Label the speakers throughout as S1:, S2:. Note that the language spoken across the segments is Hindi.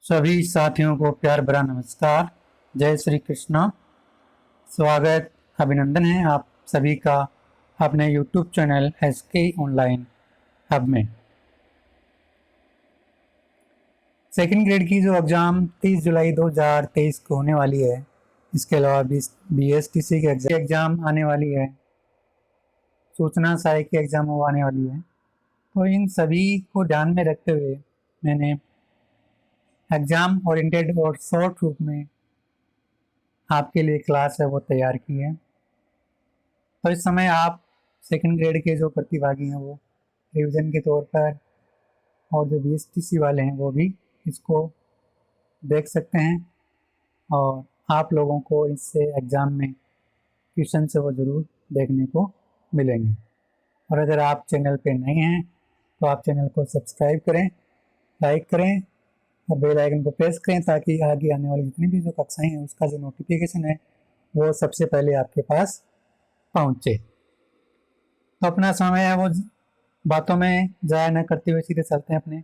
S1: सभी साथियों को प्यार भरा नमस्कार। जय श्री कृष्णा। स्वागत अभिनंदन है आप सभी का अपने YouTube channel SK online hub में। सेकंड ग्रेड की जो एग्ज़ाम 30 जुलाई 2023 को होने वाली है, इसके अलावा BSTC की एग्ज़ाम आने वाली है, सूचना सहायक की एग्ज़ाम वो आने वाली है। तो इन सभी को ध्यान में रखते हुए मैंने एग्ज़ाम ओरिएंटेड और शॉर्ट रूप में आपके लिए क्लास है वो तैयार की है। तो इस समय आप सेकंड ग्रेड के जो प्रतिभागी हैं वो रिवीजन के तौर पर और जो BSTC वाले हैं वो भी इसको देख सकते हैं और आप लोगों को इससे एग्ज़ाम में क्वेश्चन से वो ज़रूर देखने को मिलेंगे। और अगर आप चैनल पे नए हैं तो आप चैनल को सब्सक्राइब करें, लाइक करें और बेल आइकन को प्रेस करें ताकि आगे आने वाली जितनी भी जो कक्षाएं हैं उसका जो नोटिफिकेशन है वो सबसे पहले आपके पास पहुंचे। तो अपना समय है वो बातों में ज़ाया न करते हुए सीधे चलते हैं अपने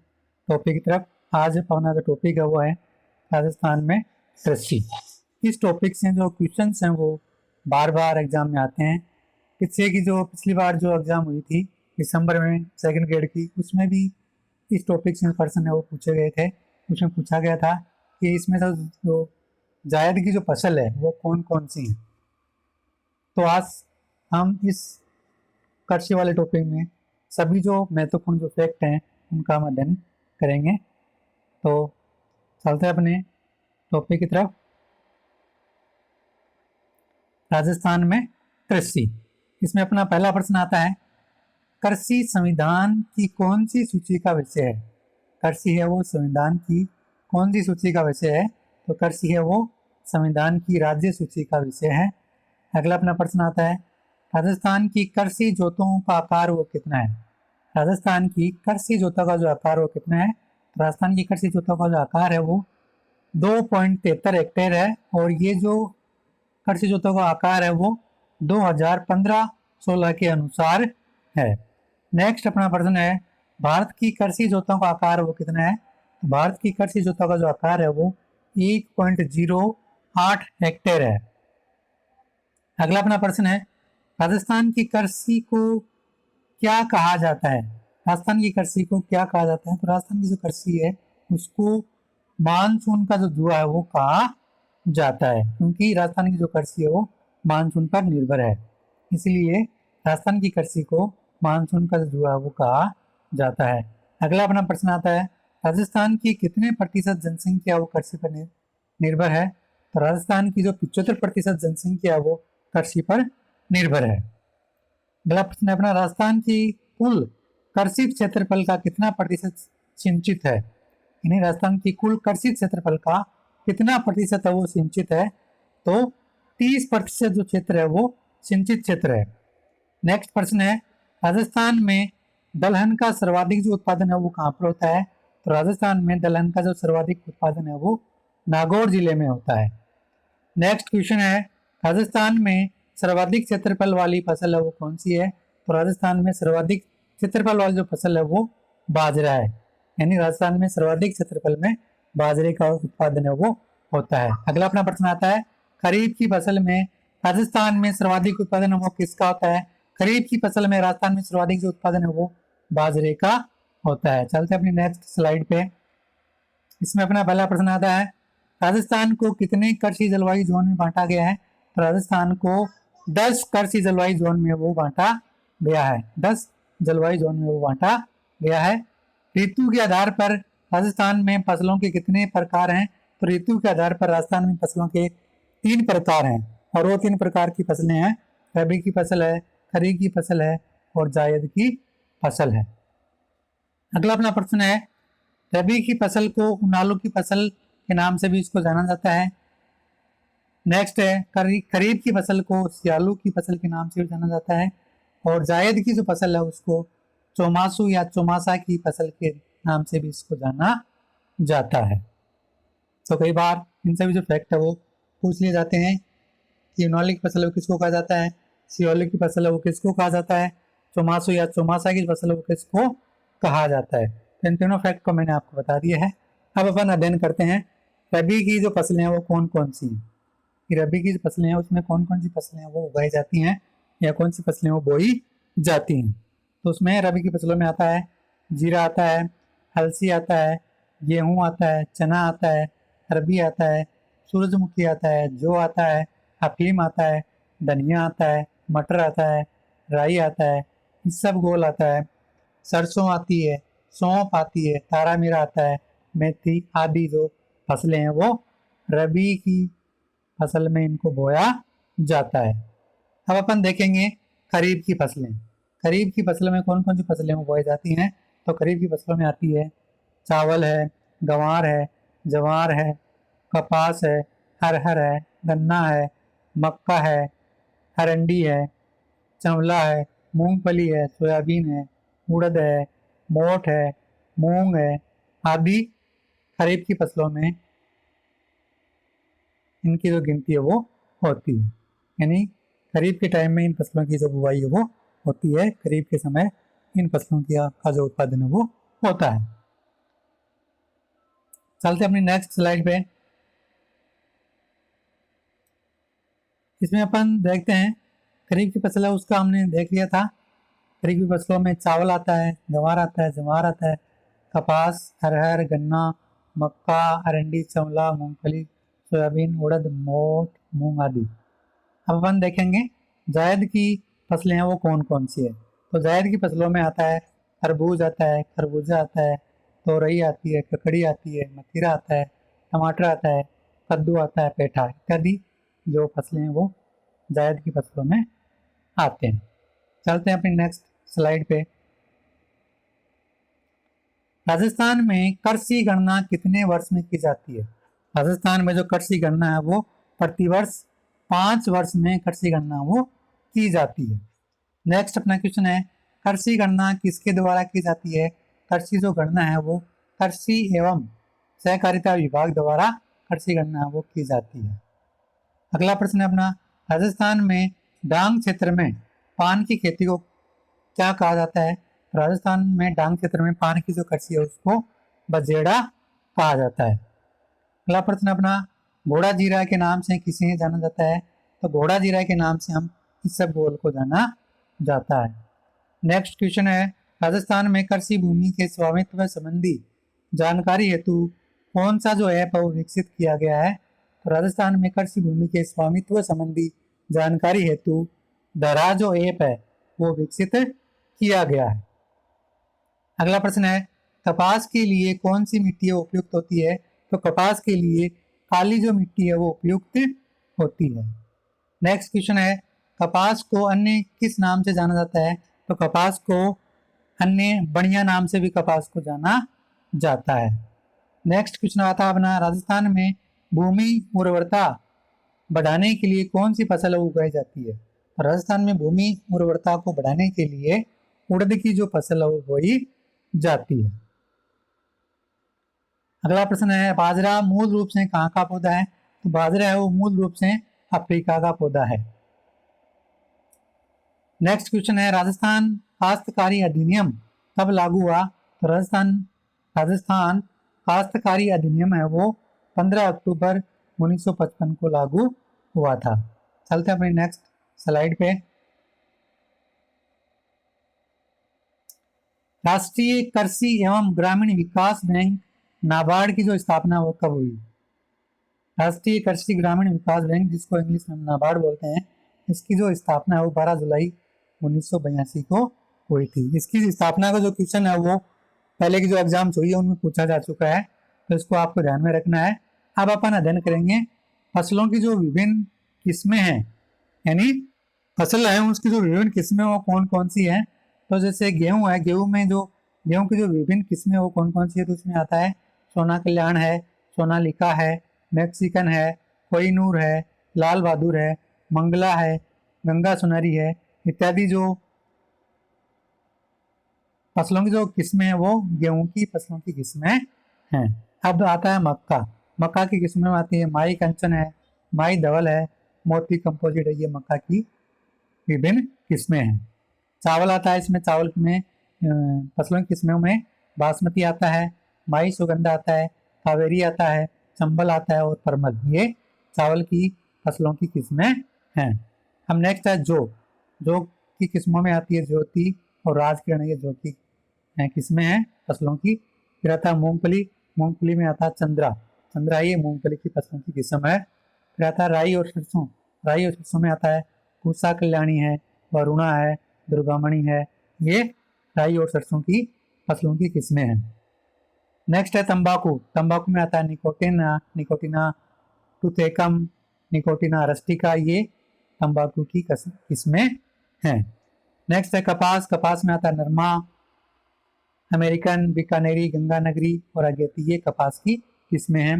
S1: टॉपिक की तरफ। आज अपना जो टॉपिक है वो है राजस्थान में कृषि। इस टॉपिक से जो क्वेश्चन हैं वो बार बार एग्जाम में आते हैं। पिछली बार जो एग्ज़ाम हुई थी दिसंबर में सेकंड ग्रेड की, उसमें भी इस टॉपिक से क्वेश्चन है वो पूछे गए थे। उसमें पूछा गया था कि इसमें से जो जायद की जो फसल है वो कौन कौन सी है। तो आज हम इस कृषि वाले टॉपिक में सभी जो महत्वपूर्ण जो फैक्ट हैं उनका हम अध्ययन करेंगे। तो चलते हैं अपने टॉपिक की तरफ। राजस्थान में कृषि, इसमें अपना पहला प्रश्न आता है, कृषि संविधान की कौन सी सूची का विषय है। कृषि है वो संविधान की कौन सी सूची का विषय है, तो कृषि है वो संविधान की राज्य सूची का विषय है। अगला अपना प्रश्न आता है, राजस्थान की कृषि जोतों का आकार वो कितना है। राजस्थान की कृषि जोतों का जो आकार वो कितना है, तो राजस्थान की कृषि जोतों का जो आकार है वो 2.73 हेक्टेयर है और ये जो कृषि जोतों का आकार है वो 2015-16 के अनुसार है। नेक्स्ट अपना प्रश्न है, भारत की कृषि जोतों का आकार वो कितना है। तो भारत की कृषि जोतों का जो आकार है वो 1.08 हेक्टेयर है। अगला अपना प्रश्न है, राजस्थान की कृषि को क्या कहा जाता है। राजस्थान की कृषि को क्या कहा जाता है, तो राजस्थान की जो कृषि है उसको मानसून का जो जुआ है वो कहा जाता है, क्योंकि राजस्थान की जो कृषि है वो मानसून पर निर्भर है, इसलिए राजस्थान की कृषि को मानसून का जो जुआ है वो कहा जाता है। अगला अपना प्रश्न आता है, राजस्थान की कितने प्रतिशत जनसंख्या वो कृषि पर निर्भर है। तो राजस्थान की जो 75% जनसंख्या है वो कृषि पर निर्भर है। अगला प्रश्न है अपना, राजस्थान की कुल कृषि क्षेत्रफल का कितना प्रतिशत सिंचित है। यानी राजस्थान की कुल कृषि क्षेत्रफल का कितना प्रतिशत है वो सिंचित है, तो 30% जो क्षेत्र है वो सिंचित क्षेत्र है। नेक्स्ट प्रश्न है, राजस्थान में दलहन का सर्वाधिक जो उत्पादन है वो कहाँ पर होता है। तो राजस्थान में दलहन का जो सर्वाधिक उत्पादन है वो नागौर जिले में होता है। नेक्स्ट क्वेश्चन है, राजस्थान में सर्वाधिक क्षेत्रफल वाली फसल है वो कौन सी है। तो राजस्थान में सर्वाधिक क्षेत्रफल वाली जो फसल है वो बाजरा है, यानी राजस्थान में सर्वाधिक क्षेत्रफल में बाजरे का उत्पादन है वो होता है। अगला अपना प्रश्न आता है, खरीफ की फसल में राजस्थान में सर्वाधिक उत्पादन है वो किसका होता है। खरीफ की फसल में राजस्थान में सर्वाधिक जो उत्पादन है वो बाजरे का होता है। चलते अपनी नेक्स्ट स्लाइड पे। इसमें अपना पहला प्रश्न आता है, राजस्थान को कितने कृषि जलवायु जोन में बांटा गया है। तो राजस्थान को 10 कृषि जलवायु जोन में वो बांटा गया है। 10 जलवायु जोन में वो बांटा गया है। ऋतु के आधार पर राजस्थान में फसलों के कितने प्रकार हैं। तो ऋतु के आधार पर राजस्थान में फसलों के 3 प्रकार हैं और वो 3 प्रकार की फसलें हैं, रबी की फसल है, खरीफ की फसल है और जायद की फसल है। अगला अपना प्रश्न है, रबी की फसल को उनालू की फसल के नाम से भी इसको जाना जाता है। नेक्स्ट है, खरीफ की फसल को सियालू की फसल के नाम से भी जाना जाता है और जायद की जो फसल है उसको चौमासू या चौमासा की फसल के नाम से भी इसको जाना जाता है। तो कई बार इन सभी जो फैक्ट है वो पूछ लिए जाते हैं कि उनालू की फसल है वो किसको कहा जाता है, सियालू की फसल है वो किसको कहा जाता है, चौमासू या चौमासा की फसल है वो किसको कहा जाता है। तो इन तीनों फैक्ट को मैंने आपको बता दिया है। अब अपन अध्ययन करते हैं रबी की जो फसलें हैं वो कौन कौन सी हैं, कि रबी की जो फसलें हैं उसमें कौन कौन सी फसलें हैं वो उगाई जाती हैं या कौन सी फसलें वो बोई जाती हैं। तो उसमें रबी की फसलों में आता है जीरा आता है, अलसी आता है, गेहूँ आता है, चना आता है, अरबी आता है, सूरजमुखी आता है, जौ आता है, अफीम आता है, धनिया आता है, मटर आता है, राई आता है, इसबगोल आता है, सरसों आती है, सौंफ आती है, तारा मीरा आता है, मेथी आदि जो फसलें हैं वो रबी की फसल में इनको बोया जाता है। अब अपन देखेंगे खरीफ की फसलें। खरीफ की फसलों में कौन कौन सी फसलें वो बोई जाती हैं, तो खरीफ की फसलों में आती है चावल है, गंवार है, जवार है, कपास है, अरहर है, गन्ना है, मक्का है, अरंडी है, चंवला है, मूंगफली है, सोयाबीन है, उड़द है, मोठ है, मूंग है आदि खरीफ की फसलों में इनकी जो गिनती है वो होती है। यानी खरीफ के टाइम में इन फसलों की जो बुवाई है वो होती है, खरीफ के समय इन फसलों का जो उत्पादन है वो होता है। चलते अपनी नेक्स्ट स्लाइड पे। इसमें अपन देखते हैं खरीफ की फसल है उसका हमने देख लिया था। खरीफ की फसलों में चावल आता है, गंवार आता है, जवार आता है, कपास, अरहर, गन्ना, मक्का, अरंडी, चंवला, मूंगफली, सोयाबीन, उड़द, मोठ, मूंग आदि। अब अपन देखेंगे जायद की फसलें हैं वो कौन कौन सी है। तो जायद की फसलों में आता है तरबूज आता है, खरबूजा आता है, तोरई आती है, ककड़ी आती है, मतीरा आता है, टमाटर आता है, कद्दू आता है, पेठा इत्यादि जो फसलें हैं वो जायद की फसलों में आते हैं। चलते हैं अपनी नेक्स्ट स्लाइड पे। राजस्थान में कृषि गणना कितने वर्ष में की जाती है। राजस्थान में जो कृषि गणना है वो प्रतिवर्ष 5 वर्ष में कृषि गणना वो की जाती है। नेक्स्ट अपना क्वेश्चन है कृषि गणना किसके द्वारा की जाती है। कृषि जो गणना है वो कृषि एवं सहकारिता विभाग द्वारा कृषि गणना वो की जाती है। अगला प्रश्न है अपना राजस्थान में डांग क्षेत्र में पान की खेती को क्या कहा जाता है। राजस्थान में डांग क्षेत्र में पान की जो कृषि है उसको बजेड़ा कहा जाता है। अगला प्रश्न अपना घोड़ा जीरा के नाम से किसे जाना जाता है। तो घोड़ा जीरा के नाम से हम इसबगोल को जाना जाता है। नेक्स्ट क्वेश्चन है राजस्थान में कृषि भूमि के स्वामित्व संबंधी जानकारी हेतु कौन सा जो ऐप है वो विकसित किया गया है। तो राजस्थान में कृषि भूमि के स्वामित्व संबंधी जानकारी हेतु दरा जो ऐप है वो विकसित किया गया है। अगला प्रश्न है कपास के लिए कौन सी मिट्टी उपयुक्त होती है। तो कपास के लिए काली जो मिट्टी है वो उपयुक्त होती है। नेक्स्ट क्वेश्चन है कपास को अन्य किस नाम से जाना जाता है। तो कपास को अन्य बढ़िया नाम से भी कपास को जाना जाता है। नेक्स्ट क्वेश्चन आता है अपना राजस्थान में भूमि उर्वरता बढ़ाने के लिए कौन सी फसल उगाई जाती है। तो राजस्थान में भूमि उर्वरता को बढ़ाने के लिए उड़द की जो फसल है वो बोई जाती है। अगला प्रश्न है बाजरा मूल रूप से कहाँ का पौधा है। तो बाजरा है वो मूल रूप से अफ्रीका का पौधा है। नेक्स्ट क्वेश्चन है राजस्थान काश्तकारी अधिनियम कब लागू हुआ। तो राजस्थान काश्तकारी अधिनियम है वो 15 अक्टूबर 1955 को लागू हुआ था। चलते हैं अपनी नेक्स्ट स्लाइड पे। राष्ट्रीय कृषि एवं ग्रामीण विकास बैंक नाबार्ड की जो स्थापना वो कब हुई। राष्ट्रीय कृषि ग्रामीण विकास बैंक जिसको इंग्लिश में नाबार्ड बोलते हैं, इसकी जो स्थापना है वो 12 जुलाई 1982 को हुई थी। इसकी स्थापना का जो क्वेश्चन है वो पहले की जो एग्जाम्स हुई है उनमें पूछा जा चुका है, तो इसको आपको ध्यान में रखना है। अब अपन अध्ययन करेंगे फसलों की जो विभिन्न किस्में हैं, यानी फसल है उसकी जो विभिन्न किस्में वो कौन कौन सी हैं। तो जैसे गेहूं है, गेहूं की जो विभिन्न किस्में वो कौन कौन सी है। तो उसमें आता है सोना कल्याण है, सोनालिका है, मैक्सिकन है, कोहिनूर है, लाल बहादुर है, मंगला है, गंगा सुनारी है इत्यादि जो फसलों की जो किस्में हैं वो गेहूं की फसलों की किस्में हैं। अब आता है मक्का। मक्का की किस्में में आती है माई कंचन है, माई धवल है, मोती कंपोजिट है, ये मक्का की विभिन्न किस्में हैं। चावल आता है, इसमें चावल में फसलों की किस्मों में बासमती आता है, माई सुगंधा आता है, कावेरी आता है, चंबल आता है और परमल, ये चावल की फसलों की किस्में हैं। हम नेक्स्ट है जो की किस्मों में आती है ज्योति और राजकिरण, ये जो की किस्में हैं फसलों की। फिर आता है मूंगफली में आता है चंद्रा ये मूंगफली की फसलों की किस्म है। फिर आता है राई और सरसों में आता है पूसा कल्याणी है, वरुणा है, दुर्गामणि है, ये राई और सरसों की फसलों की किस्में हैं। नेक्स्ट है तंबाकू में आता है निकोटिना टूथेकम, निकोटिना रस्टिका, ये तंबाकू की किस्में हैं। नेक्स्ट है कपास में आता है नरमा, अमेरिकन, बीकानेरी, गंगानगरी और अगेती, ये कपास की किस्में हैं।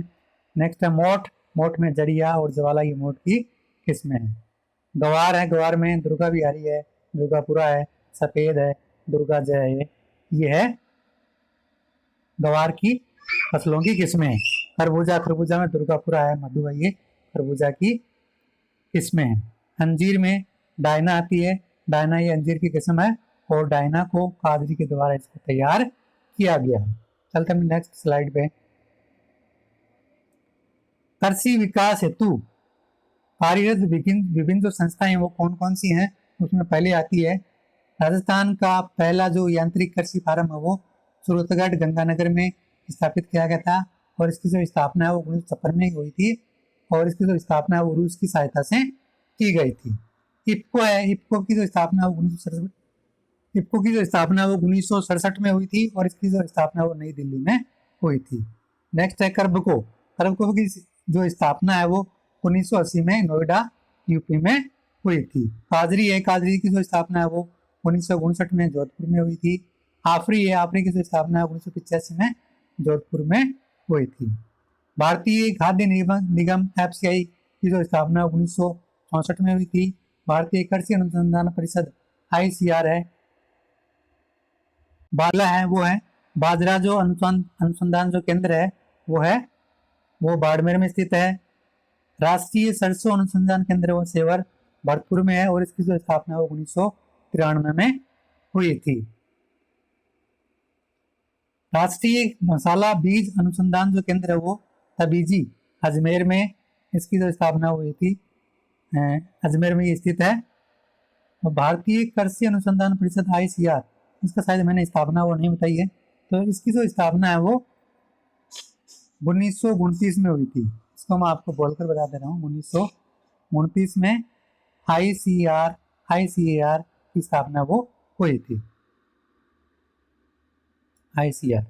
S1: नेक्स्ट है मोट में जड़िया और ज्वाला, ये मोट की किस्में हैं। गवार में दुर्गा बिहारी है, दुर्गापुरा है, सफेद है, दुर्गा जय है, ये है गवार की फसलों की किस्में हैं। खरबूजा में दुर्गापुरा है, मधु है, ये खरबूजा की किस्में हैं। अंजीर में डायना आती है, डायना ये अंजीर की किस्म है और डायना को कादरी के द्वारा इसको तैयार किया गया है। चलते हैं नेक्स्ट स्लाइड पे। कृषि विकास हेतु कार्यरत विभिन्न जो संस्थाएं हैं वो कौन कौन सी हैं, उसमें पहले आती है राजस्थान का पहला जो यांत्रिक कृषि फार्म है वो सूरतगढ़ गंगानगर में स्थापित किया गया था और इसकी जो स्थापना है वो 1956 में हुई थी और इसकी जो स्थापना है वो रूस की सहायता से की गई थी। इफ्को की जो स्थापना है वो 1967 में हुई थी और इसकी जो स्थापना वो नई दिल्ली में हुई थी। नेक्स्ट है कर्बको की जो स्थापना है वो 1980 में नोएडा यूपी में हुई थी। काजरी की जो स्थापना है वो 1959 में जोधपुर में हुई थी। आफरी की जो स्थापना है 1985 में जोधपुर में हुई थी। भारतीय खाद्य निगम FCI की जो स्थापना 1964 में हुई थी। भारतीय कृषि अनुसंधान परिषद ICR है। बाजरा जो अनुसंधान जो केंद्र है वो बाड़मेर में स्थित है। राष्ट्रीय सरसों अनुसंधान केंद्र वो सेवर भरतपुर में है और इसकी जो स्थापना 1993 में हुई थी। राष्ट्रीय मसाला बीज अनुसंधान जो केंद्र है वो तबीजी अजमेर में, इसकी जो स्थापना हुई थी अजमेर में ये स्थित है। भारतीय कृषि अनुसंधान परिषद ICR, इसका शायद मैंने स्थापना वो नहीं बताई है, तो इसकी जो स्थापना है वो 1929 में हुई थी। इसको मैं आपको बोलकर बता दे रहा हूँ, 1929 में ICAR की स्थापना वो हुई थी। ICR।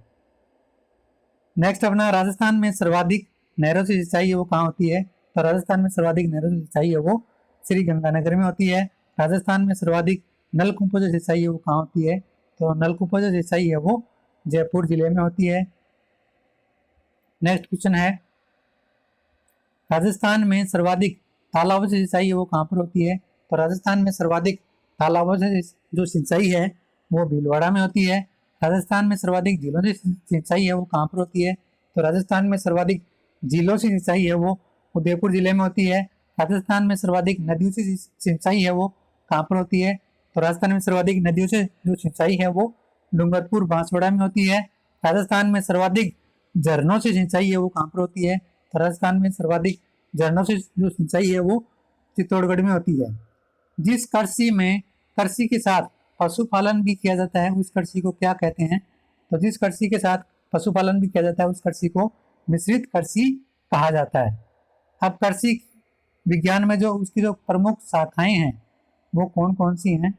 S1: नेक्स्ट अपना राजस्थान में सर्वाधिक नहरों से सिंचाई है वो कहाँ होती है, तो राजस्थान में सर्वाधिक नहरों से सिंचाई है वो श्री गंगानगर में होती है। राजस्थान में सर्वाधिक नलकूपों से सिंचाई है वो कहाँ होती है, तो नलकूपों से सिंचाई है वो जयपुर जिले में होती है। नेक्स्ट क्वेश्चन है राजस्थान में सर्वाधिक तालाबों से सिंचाई है वो कहाँ पर होती है, तो राजस्थान में सर्वाधिक तालाबों से जो सिंचाई है वो भीलवाड़ा में होती है। राजस्थान में सर्वाधिक झीलों से सिंचाई है वो कहाँ पर होती है, तो राजस्थान में सर्वाधिक झीलों से सिंचाई है वो उदयपुर जिले में होती है। राजस्थान में सर्वाधिक नदियों से सिंचाई है वो कहाँ पर होती है, तो राजस्थान में सर्वाधिक नदियों से जो सिंचाई है वो डूंगरपुर बांसवाड़ा में होती है। राजस्थान में सर्वाधिक झरनों से सिंचाई है वो कहाँ पर होती है, तो राजस्थान में सर्वाधिक झरनों से जो सिंचाई है वो चित्तौड़गढ़ में होती है। जिस कृषि के साथ पशुपालन भी किया जाता है उस कृषि को क्या कहते हैं, तो जिस कृषि के साथ पशुपालन भी किया जाता है उस कृषि को मिश्रित कृषि कहा जाता है। अब कृषि विज्ञान में जो उसकी जो प्रमुख शाखाएं हैं वो कौन कौन सी हैं,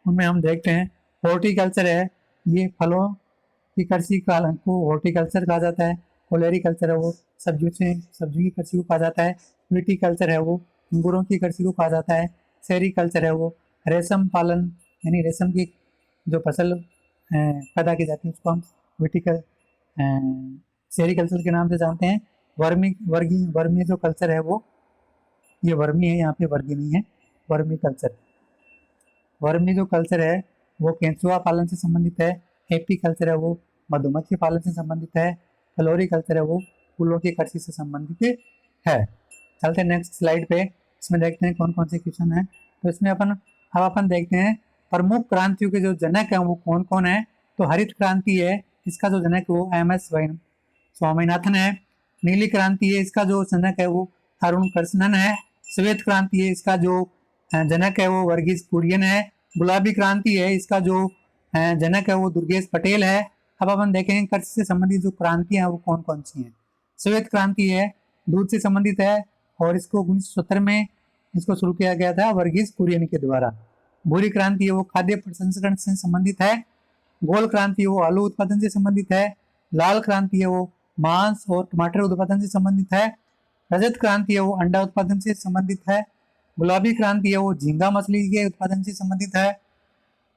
S1: उनमें हम देखते हैं हॉर्टिकल्चर है, ये फलों की कृषि को हॉर्टिकल्चर कहा जाता है। ओलेरिकल्चर है वो सब्जियों की कृषि को कहा जाता है। विटीकल्चर है वो अंगूरों की कृषि को कहा जाता है। सेरिकल्चर है वो रेशम पालन यानी रेशम की जो फसल पैदा की जाती है उसको हम सेरिकल्चर के नाम से जानते हैं। वर्मी जो कल्चर है वो ये वर्मी है, यहाँ पे वर्गी नहीं है, वर्मी जो कल्चर है वो केंचुआ पालन से संबंधित है। एपी कल्चर है वो मधुमक्खी पालन से संबंधित है। फ्लोरी कल्चर है वो फूलों की कृषि से संबंधित है। चलते हैं नेक्स्ट स्लाइड पे, इसमें देखते हैं कौन कौन से क्वेश्चन है। तो इसमें अपन देखते हैं प्रमुख क्रांतियों के जो जनक है वो कौन कौन है, तो हरित क्रांति है, इसका जो जनक वो MS स्वामीनाथन है। नीली क्रांति है, इसका जो जनक है वो अरुण कृष्णन है। श्वेत क्रांति है, इसका जो जनक है वो वर्गीज कुरियन है। गुलाबी क्रांति है, इसका जो जनक है वो दुर्गेश पटेल है। अब अपन देखेंगे कृषि से संबंधित जो क्रांतियां हैं वो कौन कौन सी हैं। श्वेत क्रांति है, दूध से संबंधित है और इसको 1970 में इसको शुरू किया गया था वर्गीज कुरियन के द्वारा। भूरी क्रांति है वो खाद्य प्रसंस्करण से संबंधित है। गोल क्रांति है वो आलू उत्पादन से संबंधित है। लाल क्रांति है वो मांस और टमाटर उत्पादन से संबंधित है। रजत क्रांति है वो अंडा उत्पादन से संबंधित है। गुलाबी क्रांति है वो झींगा मछली के उत्पादन से संबंधित है।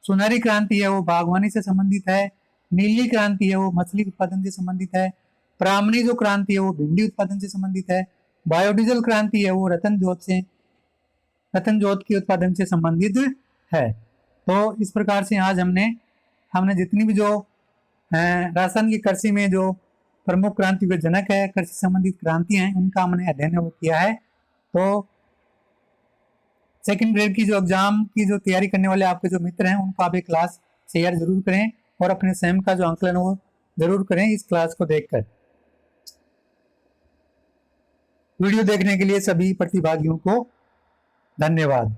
S1: सुनहरी क्रांति है वो बागवानी से संबंधित है। नीली क्रांति है वो मछली उत्पादन से संबंधित है। ब्राह्मणी जो क्रांति है वो भिंडी उत्पादन से संबंधित है। बायोडीजल क्रांति है वो रतन जोत के उत्पादन से संबंधित है। तो इस प्रकार से आज हमने जितनी भी जो राजस्थान की कृषि में जो प्रमुख क्रांति के जनक है, कृषि संबंधित क्रांतियां हैं, उनका हमने अध्ययन वो किया है। तो सेकंड ग्रेड की जो एग्जाम की जो तैयारी करने वाले आपके जो मित्र हैं उनको आप एक क्लास शेयर जरूर करें और अपने स्वयं का जो आंकलन वो जरूर करें इस क्लास को देखकर। वीडियो देखने के लिए सभी प्रतिभागियों को धन्यवाद।